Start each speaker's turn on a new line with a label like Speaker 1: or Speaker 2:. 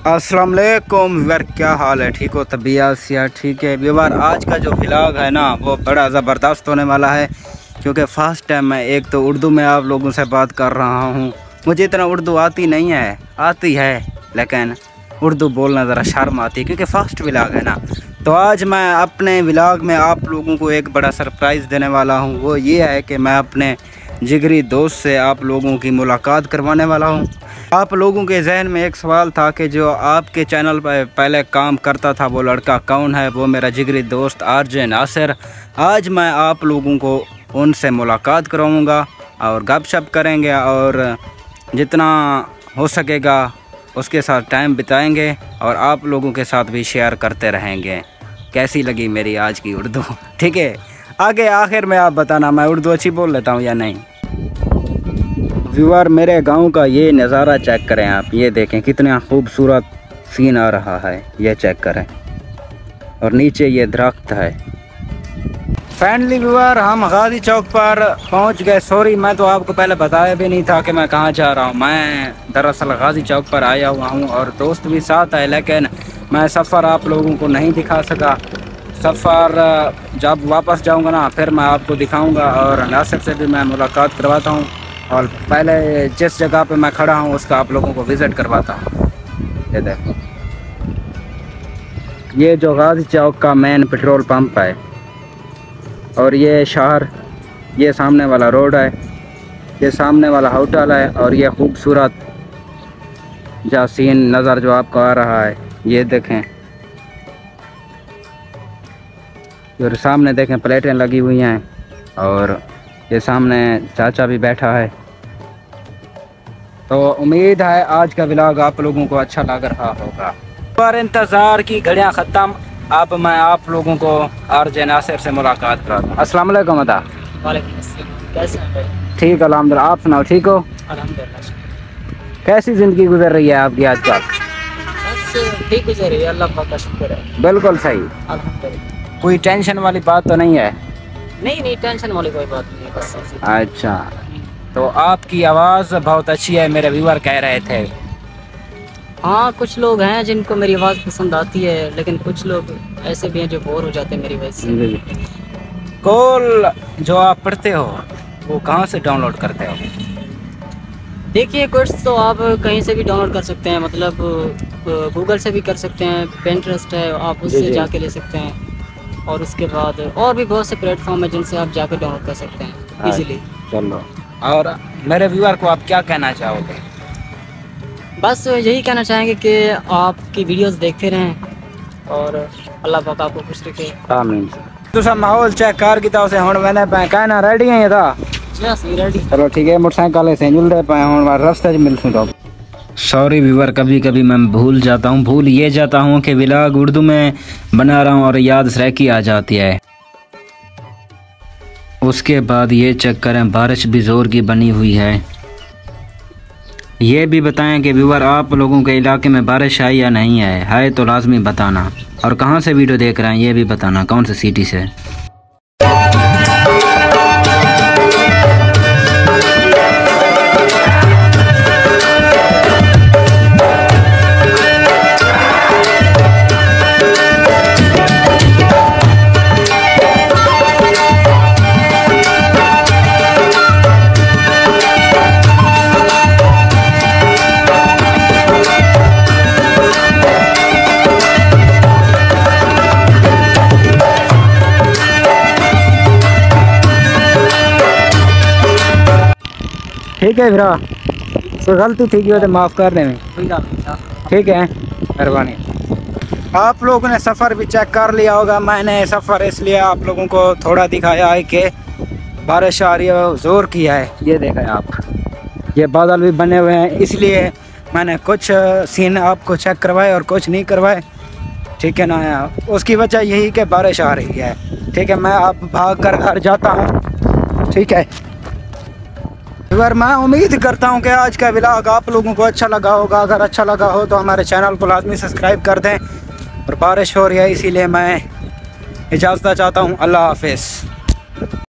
Speaker 1: अस्सलाम वालेकुम व्यूअर, क्या हाल है? ठीक हो? तबीयत सिया ठीक है? व्यूअर, आज का जो व्लॉग है ना वो बड़ा ज़बरदस्त होने वाला है, क्योंकि फ़र्स्ट टाइम मैं एक तो उर्दू में आप लोगों से बात कर रहा हूँ। मुझे इतना उर्दू आती नहीं है, आती है लेकिन उर्दू बोलना ज़रा शर्म आती है, क्योंकि फ़र्स्ट व्लॉग है ना। तो आज मैं अपने व्लॉग में आप लोगों को एक बड़ा सरप्राइज़ देने वाला हूँ। वो ये है कि मैं अपने जिगरी दोस्त से आप लोगों की मुलाकात करवाने वाला हूँ। आप लोगों के जहन में एक सवाल था कि जो आपके चैनल पर पहले काम करता था वो लड़का कौन है? वो मेरा जिगरी दोस्त आरजे नासिर। आज मैं आप लोगों को उनसे मुलाकात कराऊंगा और गपशप करेंगे और जितना हो सकेगा उसके साथ टाइम बिताएंगे और आप लोगों के साथ भी शेयर करते रहेंगे। कैसी लगी मेरी आज की उर्दू? ठीक है, आगे आखिर में आप बताना मैं उर्दू अच्छी बोल लेता हूँ या नहीं। व्यूअर, मेरे गांव का ये नज़ारा चेक करें आप, ये देखें कितना खूबसूरत सीन आ रहा है, ये चेक करें। और नीचे ये दरख्त है। फाइनली व्यूअर, हम गाजी चौक पर पहुंच गए। सॉरी, मैं तो आपको पहले बताया भी नहीं था कि मैं कहाँ जा रहा हूँ। मैं दरअसल गाजी चौक पर आया हुआ हूँ और दोस्त भी साथ है, लेकिन मैं सफ़र आप लोगों को नहीं दिखा सका। सफ़र जब वापस जाऊँगा ना फिर मैं आपको दिखाऊँगा और नासिर से भी मैं मुलाकात करवाता हूँ और पहले जिस जगह पे मैं खड़ा हूँ उसका आप लोगों को विज़िट करवाता हूँ। ये देखो, ये जो गाजी चौक का मेन पेट्रोल पंप है और ये शहर, ये सामने वाला रोड है, ये सामने वाला होटल है और ये खूबसूरत जो सीन नज़र जो आपको आ रहा है ये देखें। और सामने देखें प्लेटें लगी हुई हैं और ये सामने चाचा भी बैठा है। तो उम्मीद है आज का व्लॉग आप लोगों को अच्छा लग रहा होगा। पर इंतज़ार की घड़ियां ख़त्म, अब मैं आप लोगों को आरजे नासिर से मुलाकात कराता हूँ। अस्सलाम वालेकुम अदा।
Speaker 2: वालेकुम अस्सलाम, कैसे हैं भाई?
Speaker 1: ठीक अल्हम्दुलिल्लाह, आप सुनाओ, ठीक हो?
Speaker 2: अल्हम्दुलिल्लाह।
Speaker 1: कैसी ज़िंदगी गुजर रही है आपकी आजकल?
Speaker 2: बस ठीक गुजर रही है, अल्लाह पाक का शुक्र है।
Speaker 1: बिल्कुल सही।
Speaker 2: अल्हम्दुलिल्लाह।
Speaker 1: कोई टेंशन वाली बात तो नहीं है?
Speaker 2: नहीं, टेंशन वाली कोई बात नहीं है, बस ऐसे।
Speaker 1: अच्छा, तो आपकी आवाज़ बहुत अच्छी है, मेरे व्यूअर कह रहे थे।
Speaker 2: हाँ, कुछ लोग हैं जिनको मेरी आवाज़ पसंद आती है, लेकिन कुछ लोग ऐसे भी हैं जो बोर हो जाते हैं मेरी वजह से।
Speaker 1: कॉल जो आप पढ़ते हो वो कहाँ से डाउनलोड करते हो?
Speaker 2: देखिए, कोर्स तो आप कहीं से भी डाउनलोड कर सकते हैं, मतलब गूगल से भी कर सकते हैं, पिंटरेस्ट है आप उससे जाके ले सकते हैं, और उसके बाद और भी बहुत से प्लेटफॉर्म है जिनसे आप जाकर डाउनलोड कर सकते हैं इजीली।
Speaker 1: चलो, और मेरे व्यूअर को आप क्या कहना चाहोगे?
Speaker 2: बस यही कहना चाहेंगे कि आपकी वीडियोस देखते रहें और अल्लाह पाक आपको खुश रखे।
Speaker 1: आमीन। तो सब माहौल चेक कर किता से हुण मैंने पे कहना रेडी है था।
Speaker 2: रेडी।
Speaker 1: चलो ठीक है, मोटरसाइकिल से मिलते पे हुण रास्ते में मिलसूं। तो सॉरी व्यूअर, कभी कभी मैं भूल ये जाता हूँ कि व्लॉग उर्दू में बना रहा हूँ और याद सराकी आ जाती है। उसके बाद ये चेक करें, बारिश भी ज़ोर की बनी हुई है। ये भी बताएं कि व्यूअर आप लोगों के इलाके में बारिश आई या नहीं है तो लाजमी बताना, और कहाँ से वीडियो देख रहे हैं ये भी बताना, कौन सी सिटी से। ठीक है भरा, तो गलती थी कि तो माफ़ कर दें, ठीक है, मेहरबानी। आप लोगों ने सफ़र भी चेक कर लिया होगा। मैंने सफ़र इसलिए आप लोगों को थोड़ा दिखाया है कि बारिश आ रही है, ज़ोर की है। ये देखें आप, ये बादल भी बने हुए हैं, इसलिए मैंने कुछ सीन आपको चेक करवाए और कुछ नहीं करवाए, ठीक है ना। उसकी वजह यही कि बारिश आ रही है, ठीक है। मैं अब भाग कर घर जाता हूँ, ठीक है। अगर मैं उम्मीद करता हूं कि आज का व्लॉग आप लोगों को अच्छा लगा होगा। अगर अच्छा लगा हो तो हमारे चैनल को लाजमी सब्सक्राइब कर दें। और बारिश हो रही है इसीलिए मैं इजाज़त चाहता हूं। अल्लाह हाफिज़।